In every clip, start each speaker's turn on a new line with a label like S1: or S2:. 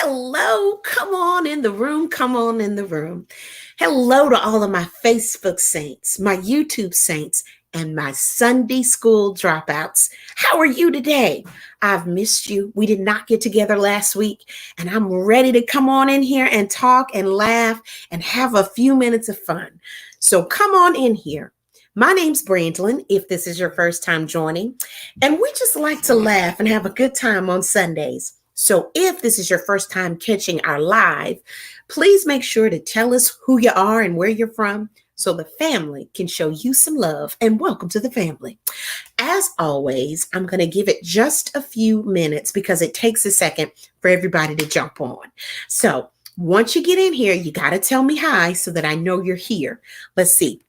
S1: Hello, come on in the room. Come on in the room. Hello to all of my Facebook saints, my YouTube saints, and my Sunday school dropouts. How are you today? I've missed you. We did not get together last week, and I'm ready to come on in here and talk and laugh and have a few minutes of fun. So come on in here. My name's Brandlin, if this is your first time joining, and we just like to laugh and have a good time on Sundays. So if this is your first time catching our live, please make sure to tell us who you are and where you're from so the family can show you some love, and welcome to the family. As always, I'm going to give it just a few minutes because it takes a second for everybody to jump on. So once you get in here, you got to tell me hi so that I know you're here. Let's see.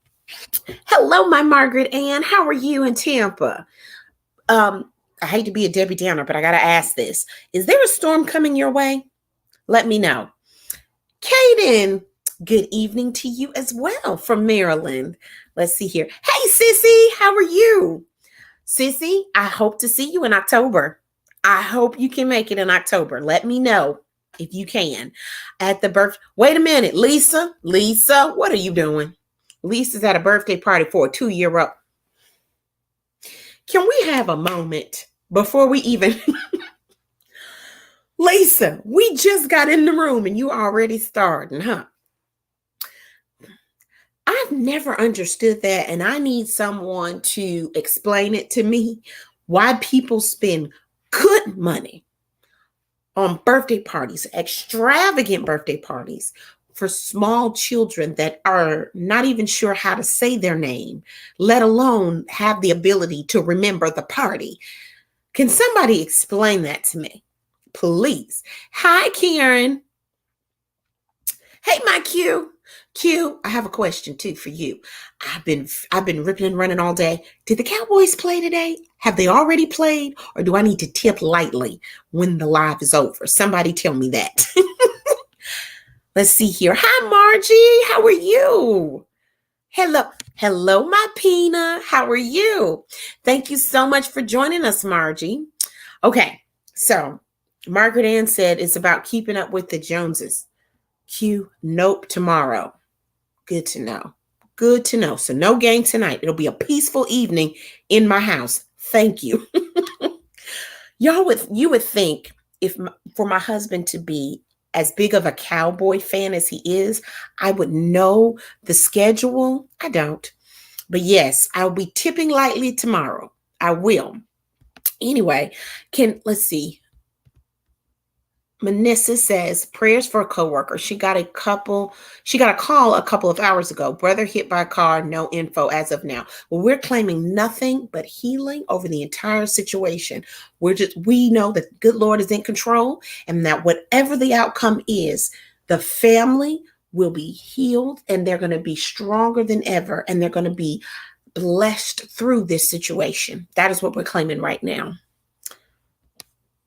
S1: Hello, my Margaret Ann. How are you in Tampa? I hate to be a Debbie Downer, but I got to ask this. Is there a storm coming your way? Let me know. Kaden, good evening to you as well from Maryland. Let's see here. Hey, Sissy, how are you? Sissy, I hope to see you in October. I hope you can make it in October. Let me know if you can. At the birth. Wait a minute, Lisa, what are you doing? Lisa's at a birthday party for a 2-year-old. Can we have a moment before we even... Lisa, we just got in the room and you already starting, huh? I've never understood that, and I need someone to explain it to me, why people spend good money on birthday parties, extravagant birthday parties, for small children that are not even sure how to say their name, let alone have the ability to remember the party. Can somebody explain that to me, please? Hi, Karen. Hey, my Q. Q, I have a question too for you. I've been ripping and running all day. Did the Cowboys play today? Have they already played? Or do I need to tip lightly when the live is over? Somebody tell me that. Let's see here. Hi, Margie. How are you? Hello, my Pina. How are you? Thank you so much for joining us, Margie. Okay, so Margaret Ann said it's about keeping up with the Joneses. Q, nope, tomorrow. Good to know. Good to know. So no game tonight. It'll be a peaceful evening in my house. Thank you. You would think for my husband to be as big of a Cowboy fan as he is, I would know the schedule. I don't. But yes, I'll be tipping lightly tomorrow. I will. Anyway, let's see. Manissa says prayers for a coworker. She got a call a couple of hours ago. Brother hit by a car, no info as of now. Well, we're claiming nothing but healing over the entire situation. We know that the good Lord is in control, and that whatever the outcome is, the family will be healed, and they're going to be stronger than ever, and they're going to be blessed through this situation. That is what we're claiming right now.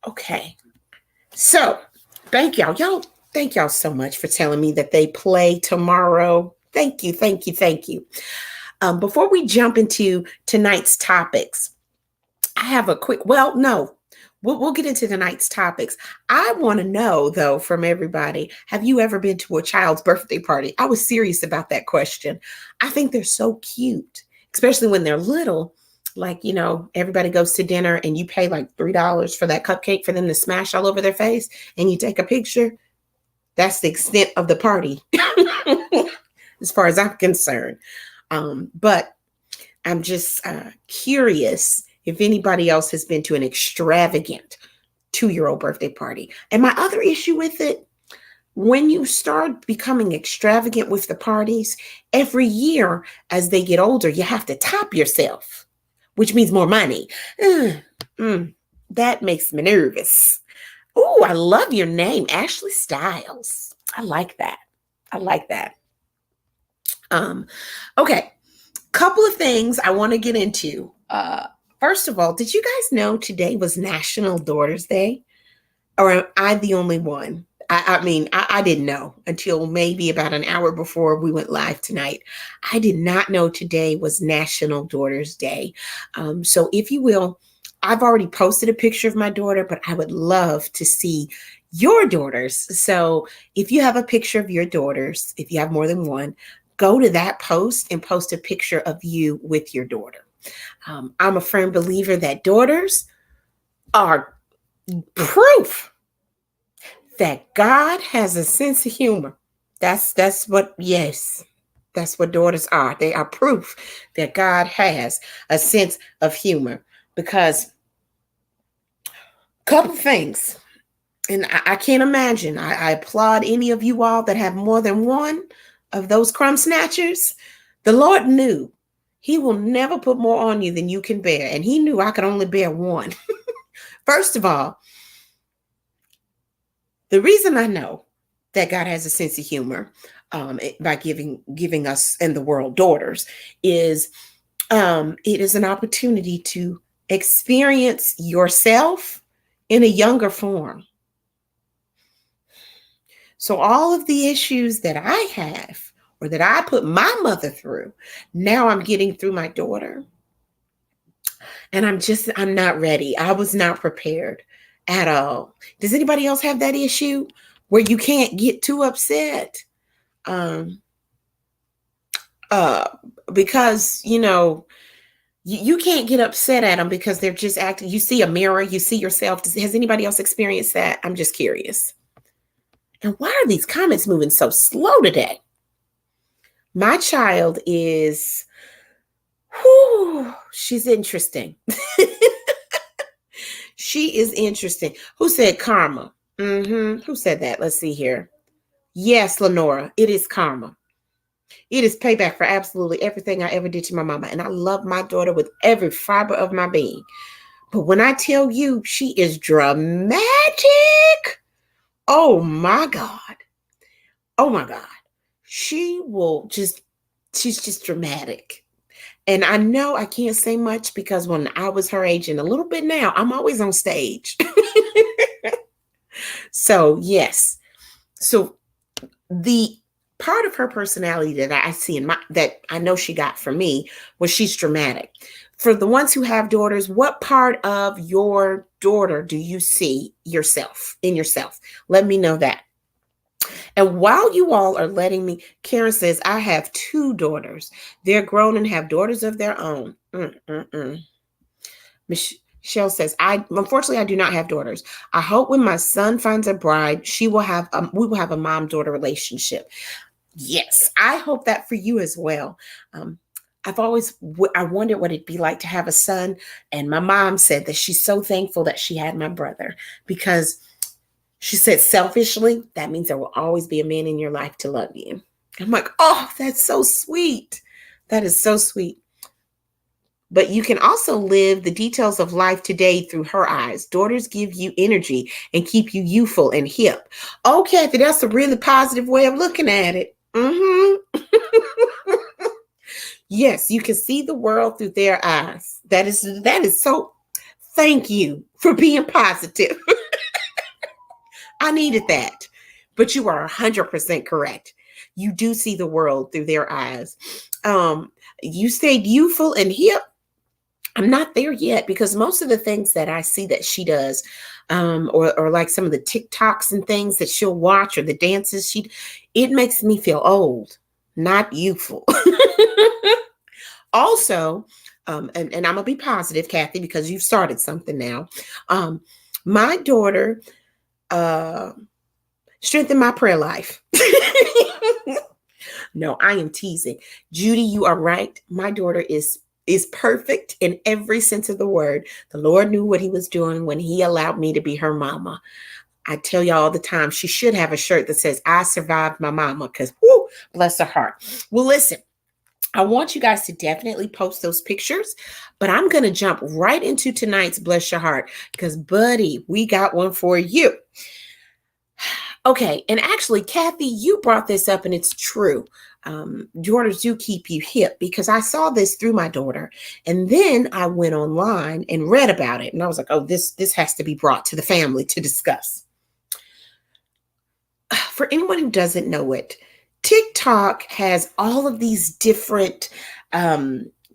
S1: Okay. So, thank y'all. Thank y'all so much for telling me that they play tomorrow. Thank you. Before we jump into tonight's topics, I have a quick, we'll get into tonight's topics. I want to know, though, from everybody, have you ever been to a child's birthday party? I was serious about that question. I think they're so cute, especially when they're little. Like, everybody goes to dinner and you pay like $3 for that cupcake for them to smash all over their face and you take a picture. That's the extent of the party, as far as I'm concerned. But I'm just curious if anybody else has been to an extravagant 2-year-old birthday party. And my other issue with it, when you start becoming extravagant with the parties, every year as they get older, you have to top yourself, which means more money. That makes me nervous. Oh, I love your name, Ashley Styles. I like that. Okay, couple of things I want to get into. First of all, did you guys know today was National Daughters Day? Or am I the only one? I didn't know until maybe about an hour before we went live tonight. I did not know today was National Daughters Day. So if you will, I've already posted a picture of my daughter, but I would love to see your daughters. So if you have a picture of your daughters, if you have more than one, go to that post and post a picture of you with your daughter. I'm a firm believer that daughters are proof that God has a sense of humor. That's what, yes, that's what daughters are. They are proof that God has a sense of humor. Because couple things, and I can't imagine. I applaud any of you all that have more than one of those crumb snatchers. The Lord knew He will never put more on you than you can bear, and He knew I could only bear one. First of all, the reason I know that God has a sense of humor, by giving us and the world daughters, is it is an opportunity to experience yourself in a younger form. So all of the issues that I have, or that I put my mother through, now I'm getting through my daughter. And I'm not ready. I was not prepared at all. Does anybody else have that issue where you can't get too upset? Um, uh, because, you can't get upset at them because they're just acting. You see a mirror, you see yourself. Has anybody else experienced that? I'm just curious. And why are these comments moving so slow today? My child is, she's interesting. She is interesting. Who said karma? Who said that? Let's see here. Yes, Lenora, it is karma. It is payback for absolutely everything I ever did to my mama. And I love my daughter with every fiber of my being. But when I tell you she is dramatic, oh my God. Oh my God. She's just dramatic. And I know I can't say much because when I was her age, and a little bit now, I'm always on stage. So, yes. So the part of her personality that I see that I know she got from me was she's dramatic. For the ones who have daughters, what part of your daughter do you see in yourself? Let me know that. And while you all are letting me, Karen says, I have 2 daughters. They're grown and have daughters of their own. Michelle says, unfortunately, I do not have daughters. I hope when my son finds a bride, we will have a mom-daughter relationship. Yes, I hope that for you as well. I wondered what it'd be like to have a son. And my mom said that she's so thankful that she had my brother, because she said, selfishly, that means there will always be a man in your life to love you. I'm like, oh, that's so sweet. That is so sweet. But you can also live the details of life today through her eyes. Daughters give you energy and keep you youthful and hip. Oh, Kathy, that's a really positive way of looking at it. Yes, you can see the world through their eyes. That is so. Thank you for being positive. I needed that. But you are 100% correct. You do see the world through their eyes. You stayed youthful and hip. I'm not there yet, because most of the things that I see that she does, or like some of the TikToks and things that she'll watch, or the dances, it makes me feel old, not youthful. Also, and I'm gonna be positive, Kathy, because you've started something now. My daughter strengthened my prayer life. No, I am teasing. Judy, you are right. My daughter is perfect in every sense of the word. The Lord knew what He was doing when He allowed me to be her mama. I tell y'all all the time, she should have a shirt that says, I survived my mama, because, whoo, bless her heart. Well, listen, I want you guys to definitely post those pictures, but I'm going to jump right into tonight's Bless Your Heart, because, buddy, we got one for you. Okay, and actually, Kathy, you brought this up, and it's true. Daughters do keep you hip, because I saw this through my daughter, and then I went online and read about it, and I was like, oh, this has to be brought to the family to discuss. For anyone who doesn't know it, TikTok has all of these different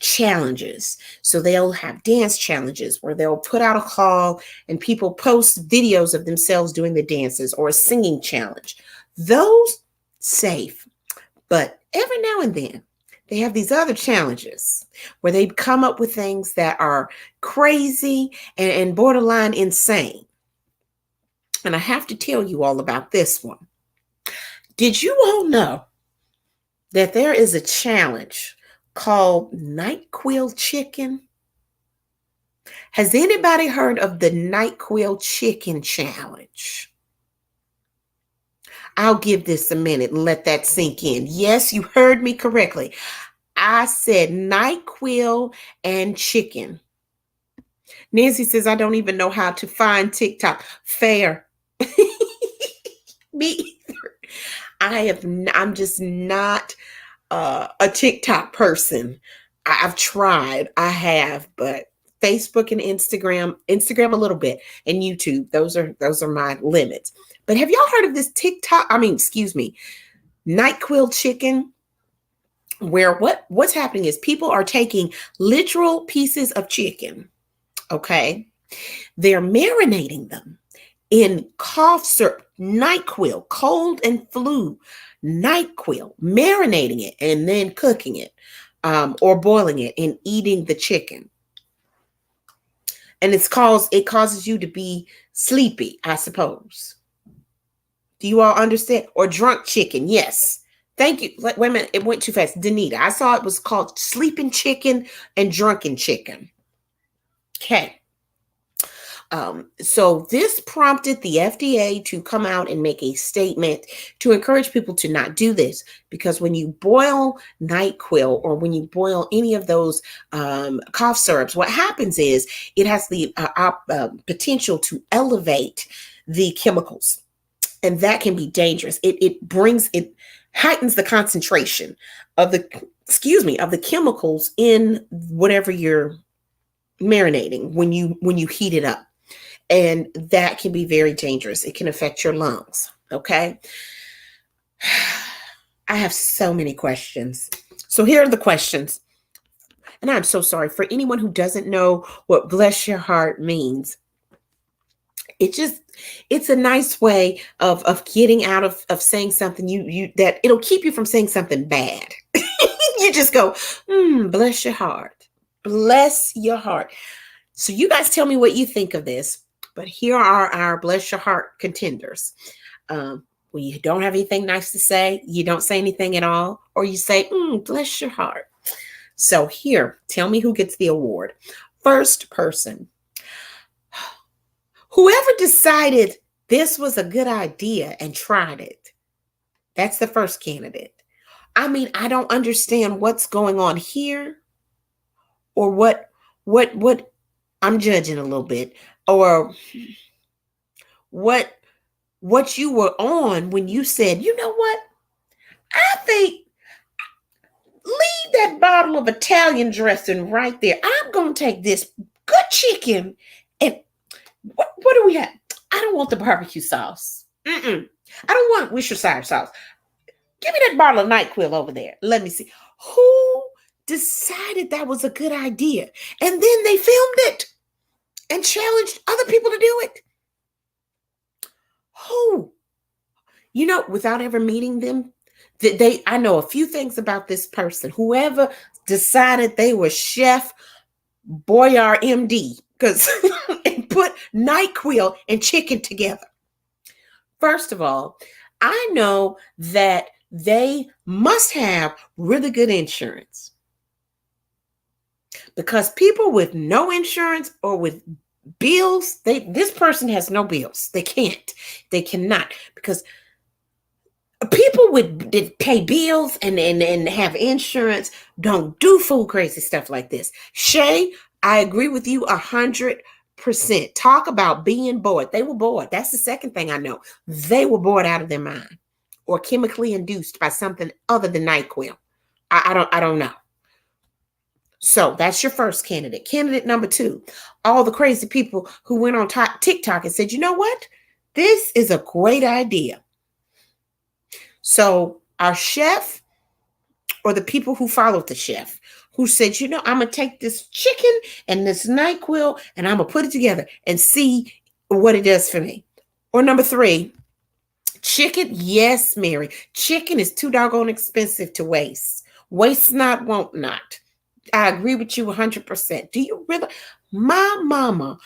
S1: challenges. So they'll have dance challenges where they'll put out a call and people post videos of themselves doing the dances, or a singing challenge. Those safe. But every now and then they have these other challenges where they come up with things that are crazy and borderline insane. And I have to tell you all about this one. Did you all know that there is a challenge called NyQuil chicken? Has anybody heard of the NyQuil chicken challenge? I'll give this a minute and let that sink in. Yes, you heard me correctly. I said NyQuil and chicken. Nancy says, I don't even know how to find TikTok. Fair. Me either. I'm just not a TikTok person. I've tried. I have, but Facebook and Instagram a little bit, and YouTube. Those are my limits. But have y'all heard of this NyQuil chicken? Where what's happening is people are taking literal pieces of chicken, okay? They're marinating them in cough syrup, NyQuil, cold and flu, NyQuil, marinating it and then cooking it, or boiling it and eating the chicken. And it causes you to be sleepy, I suppose. Do you all understand? Or drunk chicken, yes. Thank you. Wait a minute, it went too fast. Danita, I saw it was called sleeping chicken and drunken chicken. Okay. So this prompted the FDA to come out and make a statement to encourage people to not do this, because when you boil NyQuil or when you boil any of those cough syrups, what happens is it has the potential to elevate the chemicals, and that can be dangerous. It heightens the concentration of the chemicals in whatever you're marinating when you heat it up. And that can be very dangerous. It can affect your lungs. Okay. I have so many questions. So here are the questions. And I'm so sorry for anyone who doesn't know what bless your heart means. It's a nice way of getting out of saying something that it'll keep you from saying something bad. You just go, bless your heart. Bless your heart. So you guys tell me what you think of this. But here are our bless your heart contenders. When you don't have anything nice to say, you don't say anything at all, or you say, bless your heart. So here, tell me who gets the award. First person. Whoever decided this was a good idea and tried it. That's the first candidate. I mean, I don't understand what's going on here, or what I'm judging a little bit, or what you were on when you said, you know what? I think leave that bottle of Italian dressing right there. I'm going to take this good chicken and what do we have? I don't want the barbecue sauce. I don't want Worcestershire sauce. Give me that bottle of NyQuil over there. Let me see. Who decided that was a good idea? And then they filmed it and challenged other people to do it. Who? You know, without ever meeting them, I know a few things about this person. Whoever decided they were Chef Boyar MD, and put NyQuil and chicken together. First of all, I know that they must have really good insurance, because people with no insurance or with bills, this person has no bills. They cannot, because people that pay bills and have insurance don't do fool crazy stuff like this. Shay, I agree with you 100%. Talk about being bored. They were bored. That's the second thing I know. They were bored out of their mind, or chemically induced by something other than NyQuil. I don't know. So that's your first candidate. Candidate number 2, all the crazy people who went on TikTok and said, you know what? This is a great idea. So our chef, or the people who followed the chef, who said, I'm going to take this chicken and this NyQuil and I'm going to put it together and see what it does for me. Or number 3, chicken. Yes, Mary. Chicken is too doggone expensive to waste. Waste not, want not. I agree with you 100%. Do you really? My mama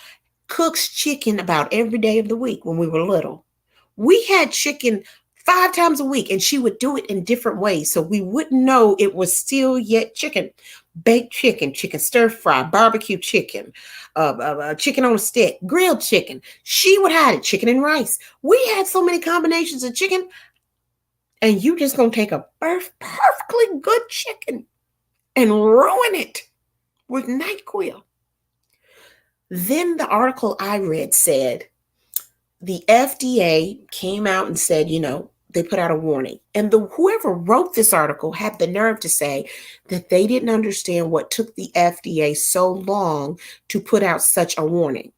S1: cooks chicken about every day of the week when we were little. We had chicken 5 times a week, and she would do it in different ways, so we wouldn't know it was still yet chicken. Baked chicken, chicken stir fry, barbecue chicken, chicken on a stick, grilled chicken. She would hide it, chicken and rice. We had so many combinations of chicken, and you just gonna take a perfectly good chicken and ruin it with NyQuil. Then the article I read said the FDA came out and said, they put out a warning. And whoever wrote this article had the nerve to say that they didn't understand what took the FDA so long to put out such a warning.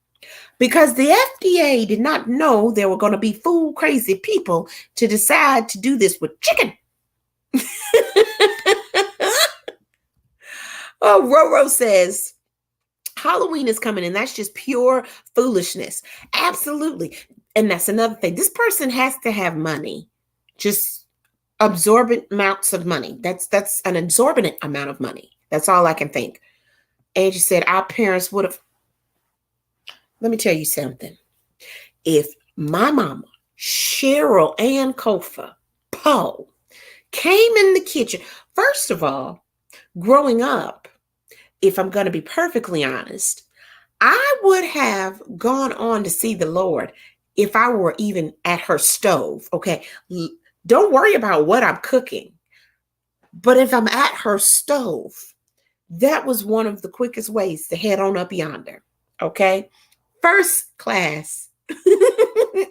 S1: Because the FDA did not know there were going to be fool crazy people to decide to do this with chicken. Oh, Roro says, Halloween is coming, and that's just pure foolishness. Absolutely. And that's another thing. This person has to have money, just absorbent amounts of money. That's an exorbitant amount of money. That's all I can think. Angie said, our parents would have. Let me tell you something. If my mama, Cheryl Ann Kofa Poe, came in the kitchen, first of all, growing up, if I'm going to be perfectly honest, I would have gone on to see the Lord if I were even at her stove. Okay. Don't worry about what I'm cooking. But if I'm at her stove, that was one of the quickest ways to head on up yonder. Okay. First class.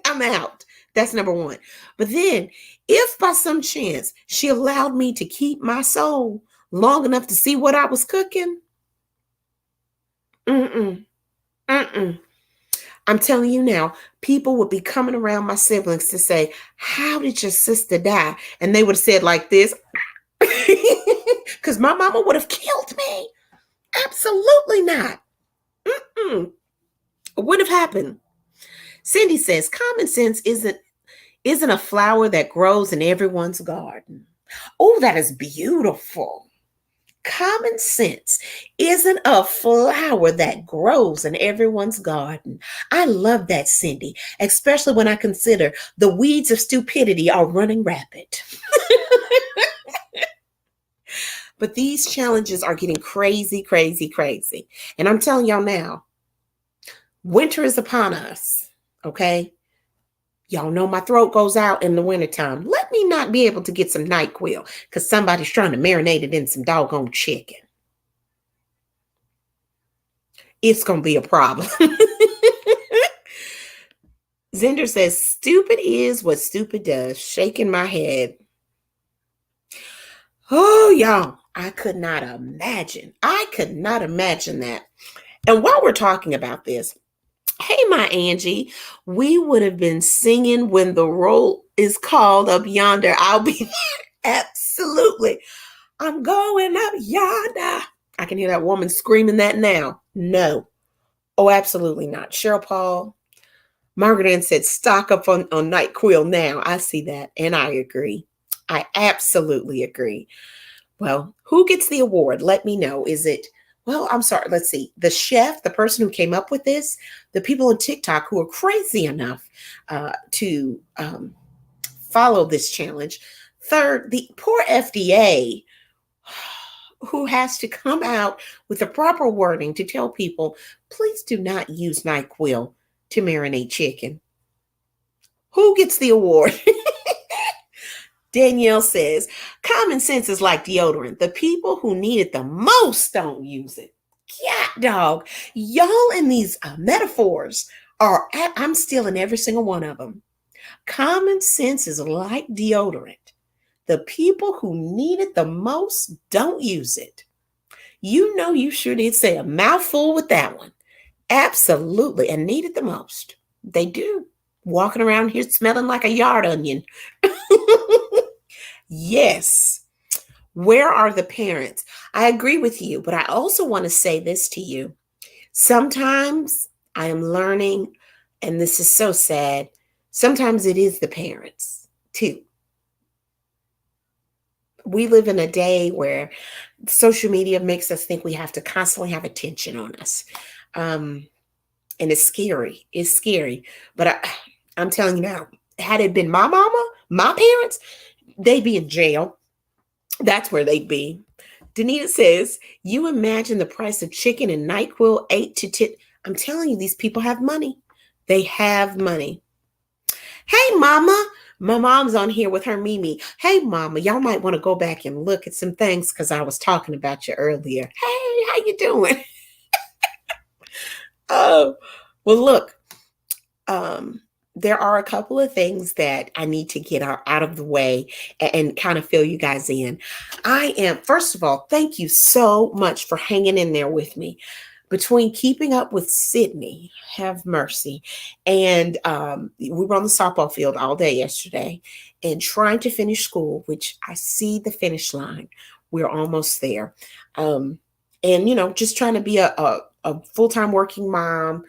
S1: I'm out. That's number 1. But then if by some chance she allowed me to keep my soul long enough to see what I was cooking, I'm telling you now, people would be coming around my siblings to say, how did your sister die? And they would have said like this, because my mama would have killed me. Absolutely not. It wouldn't have happened. Cindy says, common sense isn't a flower that grows in everyone's garden. Oh, that is beautiful. Common sense isn't a flower that grows in everyone's garden. I love that, Cindy, especially when I consider the weeds of stupidity are running rapid. But these challenges are getting crazy, crazy, crazy. And I'm telling y'all now, winter is upon us, okay? Y'all know my throat goes out in the wintertime. Let me not be able to get some NyQuil because somebody's trying to marinate it in some doggone chicken. It's going to be a problem. Zender says, stupid is what stupid does. Shaking my head. Oh, y'all, I could not imagine. That. And while we're talking about this, hey, my Angie, we would have been singing when the roll is called up yonder. I'll be there. Absolutely. I'm going up yonder. I can hear that woman screaming that now. No. Oh, absolutely not. Cheryl Paul. Margaret Ann said, stock up on NyQuil now. I see that. And I agree. I absolutely agree. Well, who gets the award? Let me know. Is it, well, I'm sorry. Let's see. The chef, the person who came up with this, the people on TikTok who are crazy enough to follow this challenge. Third, the poor FDA who has to come out with the proper wording to tell people, please do not use NyQuil to marinate chicken. Who gets the award? Danielle says, common sense is like deodorant. The people who need it the most don't use it. Cat dog. Y'all in these metaphors are, I'm stealing every single one of them. Common sense is like deodorant. The people who need it the most don't use it. You know, you sure did say a mouthful with that one. Absolutely. And need it the most. They do. Walking around here smelling like a yard onion. Yes. Where are the parents? I agree with you, but I also want to say this to you. Sometimes I am learning, and this is so sad, sometimes it is the parents too. We live in a day where social media makes us think we have to constantly have attention on us. Um, and it's scary. It's scary. But I'm telling you now, had it been my mama, my parents, they'd be in jail. That's where they'd be. Danita says, you imagine the price of chicken and NyQuil 8 to 10. I'm telling you, these people have money. They have money. Hey, mama. My mom's on here with her Mimi. Hey, mama, y'all might want to go back and look at some things because I was talking about you earlier. Hey, how you doing? Oh, well, look, um, there are a couple of things that I need to get out of the way and kind of fill you guys in. First of all, thank you so much for hanging in there with me. Between keeping up with Sydney, have mercy, and we were on the softball field all day yesterday and trying to finish school, which I see the finish line. We're almost there. And, just trying to be a full-time working mom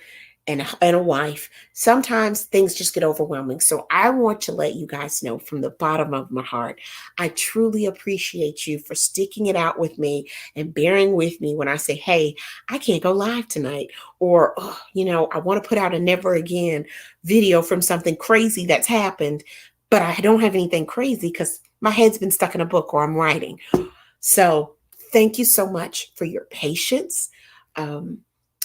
S1: and a wife. Sometimes things just get overwhelming. So I want to let you guys know from the bottom of my heart, I truly appreciate you for sticking it out with me and bearing with me when I say, hey, I can't go live tonight. Or, I want to put out a never again video from something crazy that's happened, but I don't have anything crazy because my head's been stuck in a book or I'm writing. So thank you so much for your patience.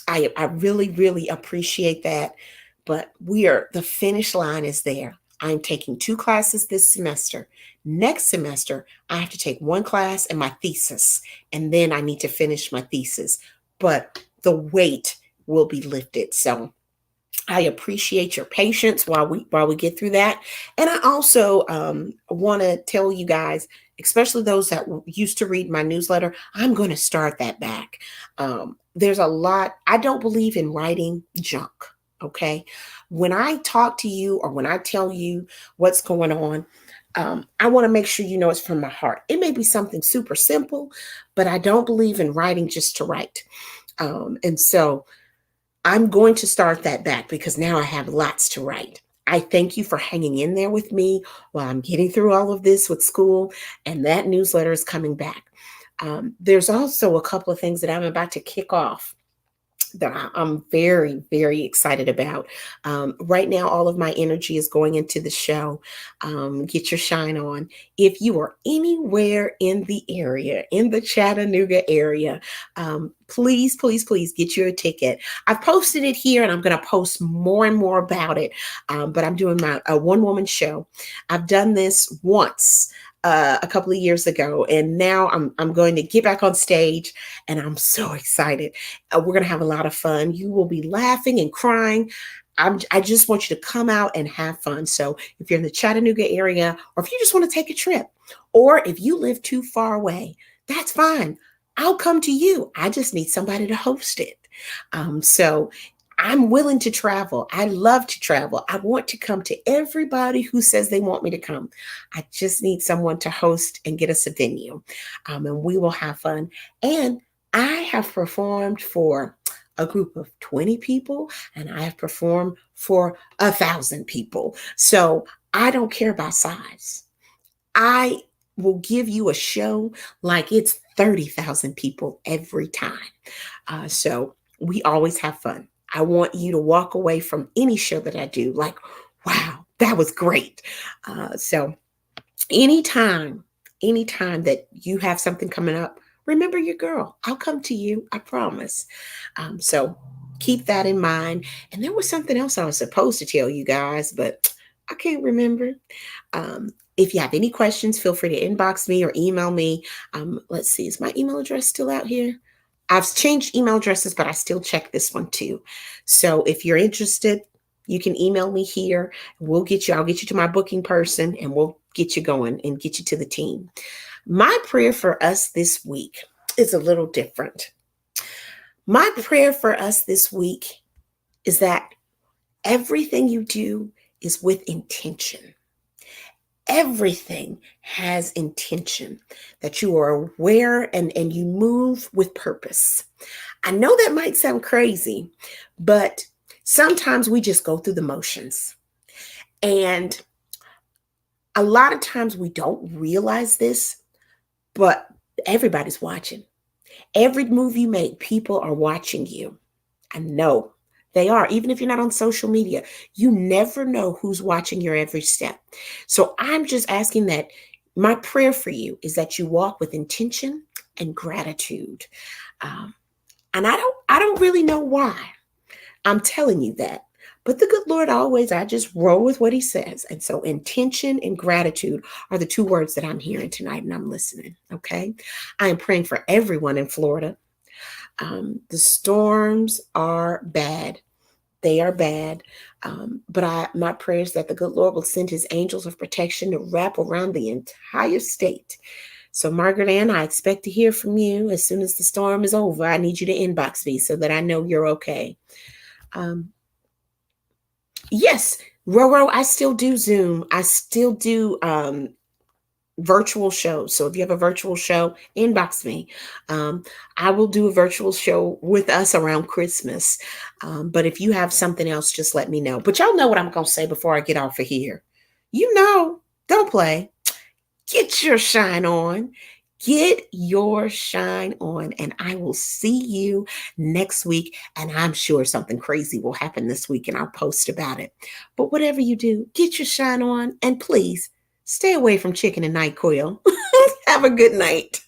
S1: I really, really appreciate that. But the finish line is there. I'm taking 2 classes this semester. Next semester, I have to take 1 class and my thesis, and then I need to finish my thesis. But the weight will be lifted. So I appreciate your patience while we get through that. And I also want to tell you guys, especially those that used to read my newsletter, I'm going to start that back. There's a lot. I don't believe in writing junk. Okay. When I talk to you or when I tell you what's going on, I want to make sure you know it's from my heart. It may be something super simple, but I don't believe in writing just to write. And so I'm going to start that back because now I have lots to write. I thank you for hanging in there with me while I'm getting through all of this with school, and that newsletter is coming back. There's also a couple of things that I'm about to kick off that I'm very, very excited about. Right now, all of my energy is going into the show. Get your shine on. If you are anywhere in the area, in the Chattanooga area, please, please, please get you a ticket. I've posted it here and I'm going to post more and more about it. But I'm doing a one-woman show. I've done this once. A couple of years ago, and now I'm going to get back on stage, and I'm so excited. We're going to have a lot of fun. You will be laughing and crying. I just want you to come out and have fun. So if you're in the Chattanooga area, or if you just want to take a trip, or if you live too far away, that's fine. I'll come to you. I just need somebody to host it. So I'm willing to travel. I love to travel. I want to come to everybody who says they want me to come. I just need someone to host and get us a venue. And we will have fun. And I have performed for a group of 20 people, and I have performed for 1,000 people. So I don't care about size. I will give you a show like it's 30,000 people every time. So we always have fun. I want you to walk away from any show that I do like, wow, that was great. So anytime that you have something coming up, remember your girl. I'll come to you. I promise. So keep that in mind. And there was something else I was supposed to tell you guys, but I can't remember. If you have any questions, feel free to inbox me or email me. Let's see, is my email address still out here? I've changed email addresses, but I still check this one too. So if you're interested, you can email me here. I'll get you to my booking person and we'll get you going and get you to the team. My prayer for us this week is a little different. My prayer for us this week is that everything you do is with intention. everything has intention, that you are aware and you move with purpose. I know that might sound crazy, but sometimes we just go through the motions. And a lot of times we don't realize this, but everybody's watching. Every move you make, people are watching you. I know they are. Even if you're not on social media, you never know who's watching your every step. So I'm just asking that my prayer for you is that you walk with intention and gratitude. Um, and I don't really know why I'm telling you that. But the good Lord always, I just roll with what he says. And so intention and gratitude are the two words that I'm hearing tonight, and I'm listening. Okay. I am praying for everyone in Florida. The storms are bad. They are bad. But my prayer is that the good Lord will send his angels of protection to wrap around the entire state. So, Margaret Ann, I expect to hear from you as soon as the storm is over. I need you to inbox me so that I know you're okay. Um, yes, Roro, I still do Zoom. I still do virtual shows. So if you have a virtual show, inbox me. Um, I will do a virtual show with us around Christmas. But if you have something else, just let me know. But y'all know what I'm going to say before I get off of here. You know, don't play. Get your shine on. Get your shine on, and I will see you next week. And I'm sure something crazy will happen this week, and I'll post about it. But whatever you do, get your shine on, and please stay away from chicken and NyQuil. Have a good night.